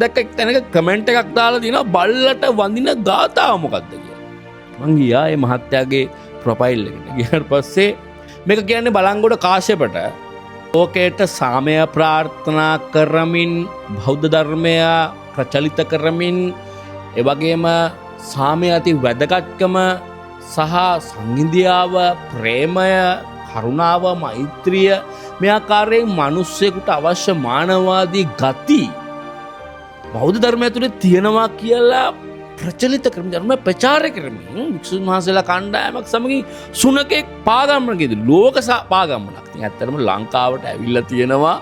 දැක්ක එක්තැනක කමෙන්ට් එකක් දාලා දිනවා බල්ලට වඳින ගාථාව මොකක්ද කියලා. මං ගියා ඒ මහත්තයාගේ ප්‍රොෆයිල් එකට. ගියාට පස්සේ මේක කියන්නේ බලංගොඩ කාශ්‍යපට ලෝකයට සාමය ප්‍රාර්ථනා කරමින් බෞද්ධ ධර්මය ප්‍රචලිත කරමින් ඒ වගේම සාමය අති වැදගත්කම සහ සංහිඳියාව ප්‍රේමය කරුණාව මෛත්‍රිය මේ ආකාරයෙන් මිනිස්සෙකුට අවශ්‍ය මානවවාදී ගති බෞද්ධ ධර්මය තුළ තියෙනවා කියලා ප්‍රචලිත කරමින් ධර්ම ප්‍රචාරය කරමින් වික්ෂුන් වහන්සේලා කණ්ඩායමක් සමගින් සුනකෙක් පාගමනකදී ලෝක පාගමනක්. ඉතින් ඇත්තටම ලංකාවට ඇවිල්ලා තියෙනවා.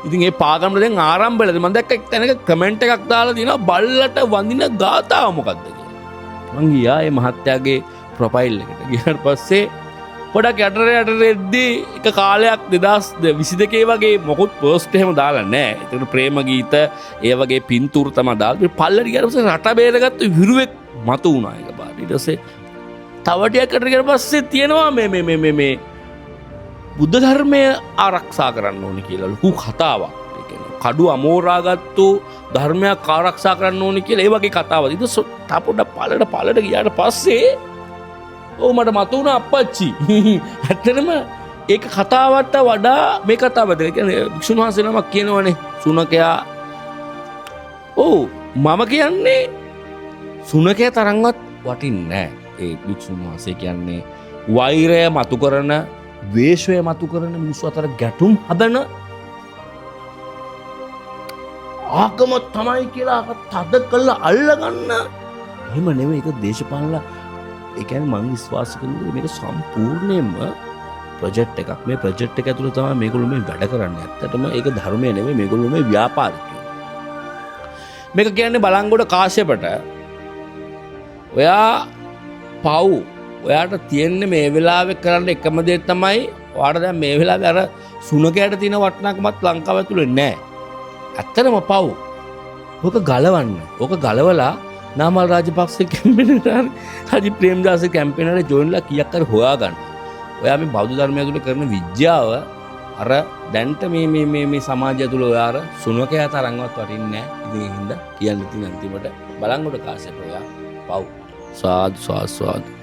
ඉතින් ඒ පාගමන දැන් ආරම්භ වෙලාද මම දැක්ක එක්තැනක කමෙන්ට් එකක් දාලා දිනවා බල්ලට වඳින ගාථාව මොකක්ද කියලා. මං ගියා ඒ මහත්තයාගේ ප්‍රොෆයිල් එකට. ගියාට පස්සේ පොඩක් යටට එද්දී එක කාලයක් 2022 වගේ මොකුත් පෝස්ට් එහෙම දාලා නැහැ. ඒකට ප්‍රේම ගීත ඒ වගේ පින්තූර තමයි දාලා. පල්ලට ගියාට පස්සේ රට බේරගත්තු විරුවෙක් මතු වුණා එක පාට. ඊට පස්සේ තව ටිකකට ගියාට පස්සේ තියෙනවා මේ බුද්ධ ධර්මය ආරක්ෂා කරන්න ඕනේ කියලා ලොකු කතාවක්. ඒ කියන්නේ කඩු අමෝරාගත්තු ධර්මයක් ආරක්ෂා කරන්න ඕනේ කියලා ඒ වගේ කතාවක්. ඊට පොඩ පල්ලට ගියාට පස්සේ මට මතුවන අපච්චි ඇත්තටම ඒක කතාවට වඩා මේ කතාවද වික්ෂුන් වහන්සේ නමක් කියනවනේ සුනකයා මම කියන්නේ සුනකයා තරම්වත් වටින්නේ නැහැ. ඒ වික්ෂුන් වහන්සේ කියන්නේ වෛරය මතු කරන ද්වේෂය මතු කරන මිනිස්සු අතර ගැටුම් හදන ආගම තමයි කියලා තද කළා අල්ලගන්න එහෙම නෙමෙයි. ඒක දේශපාලන ඒ කියන්නේ මම විශ්වාස කරන්නේ මේක සම්පූර්ණයෙන්ම ප්‍රොජෙක්ට් එකක්. මේ ප්‍රොජෙක්ට් එක ඇතුළේ තමයි මේගොල්ලෝ මේ වැඩ කරන්නේ. ඇත්තටම ඒක ධර්මය නෙමෙයි මේගොල්ලෝ මේ ව්‍යාපාරිකයෝ. මේක කියන්නේ බලංගොඩ කාශ්‍යපට ඔයා පව් ඔයාට තියෙන්නේ මේ වෙලාවේ කරන්න එකම දේ තමයි ඔයාට දැන් මේ වෙලාවේ අර සුනකයට තියෙන වටිනාකමත් ලංකාව ඇතුළේ නැහැ. ඇත්තටම පව්. ඕක ගලවන්න. ඕක ගලවලා නාමල් රාජපක්ෂ කැම්පේනට හරි ප්‍රේමදාස කැම්පේනට ජොයින්ලා කීයක් හරි හොයාගන්න. ඔයා මේ බෞද්ධ ධර්මය තුළ කරන විද්‍යාව අර දැන්ට මේ සමාජය තුළ ඔයා අර සුනකයා තරම්වත් වටින්නේ නැහැ. ඉතින් ඒ හින්දා කියන්න තියෙන අන්තිමට බලංගොඩ කාශ්‍යප ඔයා පව්. සාදු සාදු සාදු.